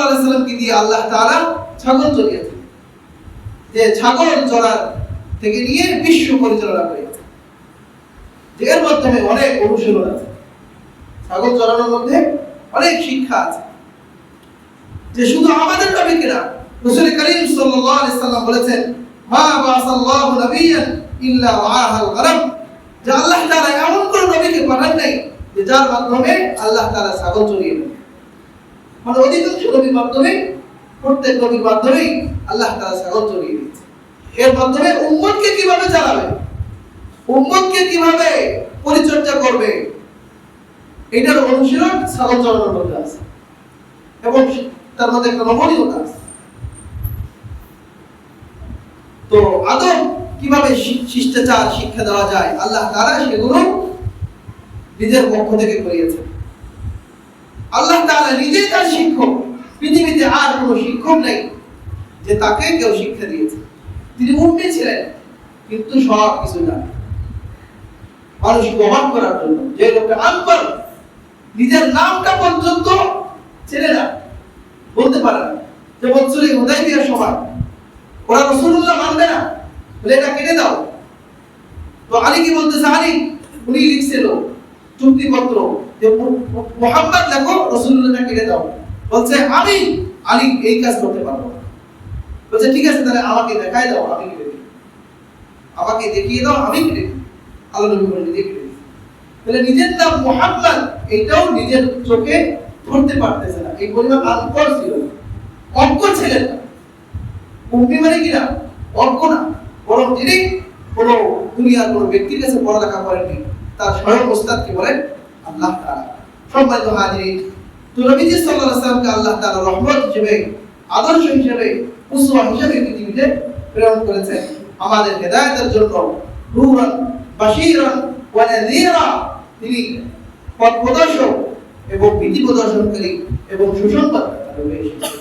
আলাইহি সাল্লামকে দিয়ে আল্লাহ তাআলা ছাগল চড়িয়েছেন, যে ছাগল চড়ার থেকে নিয়ে বিশ্ব পরিচালনা করেছেন। এর মাধ্যমে অনেক অনুশীলন আছে, ছাগল চড়ানোর মধ্যে অনেক শিক্ষা আছে, যে শুধু আমাদের নবীকে না, রাসূল করিম সাল্লাল্লাহু আলাইহি সাল্লাম বলেছেন, মা বাসাল্লাহু নবিয়ান ইল্লা ওয়াহাল গরম, যে আল্লাহ তাআলা এমন কোন নবীকে পাঠান নাই যে যার মাধ্যমে আল্লাহ তাআলা ছাগল চড়িয়ে দেন। মানে অধিকাংশ নবীর মাধ্যমে, প্রত্যেক নবীর মাধ্যমে আল্লাহ তাআলা ছাগল চড়িয়ে দিয়েছে। এর মাধ্যমে উম্মতকে কিভাবে চালাবে, উম্মতকে কিভাবে পরিচর্যা করবে, এটার অনুশীলন ছাগল চড়ানোর মধ্যে আছে, এবং তার মধ্যে একটা নমনীয়তা আছে। তো আদব কিভাবে শিষ্টাচার শিক্ষা দেওয়া যায়, আল্লাহ তাআলা সেগুলো নিজের পক্ষ থেকে করিয়েছেন। আল্লাহ তাআলা নিজেই তার শিক্ষক, পৃথিবীতে আর কোনো শিক্ষক নেই যে তাকে কেউ শিক্ষা দিয়েছে। তিনি উম্মি ছিলেন, কিন্তু সব কিছু জানেন মানুষকে অবাক করার জন্য। যে লোকটা আনপড়, নিজের নামটা পর্যন্ত চেনে না, বলতে পারে না, যেমন সুলহ হুদাইবিয়ার সময় ওরা রাসূলুল্লাহ মানবে না, বলে এটা কেটে দাও। তো আলী কি বলতেছে, আলী উনি লিখছিল চুক্তিপত্র যে মুহাম্মদ লেখো, রাসূলুল্লাহ কেটে দাও। বলছে আমি আলী এই কাজ করতে পারবো না। বলছে ঠিক আছে, তাহলে আমাকে দেখাই দাও, আমি কেটে দিই, আমাকে দেখিয়ে দাও, আমি কেটে দিই। আল্লাহ নবী বলেন নিজে কেটে দিই। তাহলে নিজের নাম মুহাম্মদ এইটাও নিজের চোখে ধরতে পারতেছে না, এই পরিমাণ আনপড় ছিল, অজ্ঞ ছিলেন না। উম্মি মানে কি না, অজ্ঞ না, বরং তিনি কোনো দুনিয়ার কোনো ব্যক্তির কাছে পড়ালেখা করেননি, তার স্বয়ং ওস্তাদকে বলেন আল্লাহ তাআলা। সম্মানিত হাজিরিন, তো নবীজি সাল্লাল্লাহু আলাইহি ওয়াসাল্লামকে আল্লাহ তাআলা রহমত হিসেবে, আদর্শ হিসেবে, উসওয়া হিসেবে পৃথিবীতে প্রেরণ করেছেন আমাদের হেদায়েতের জন্য। নূরান বাশীরান ওয়া নাযীরা, তিনি পথ প্রদর্শক এবং ভীতি প্রদর্শনকারী এবং সুসংবাদদাতা রূপে এসেছেন।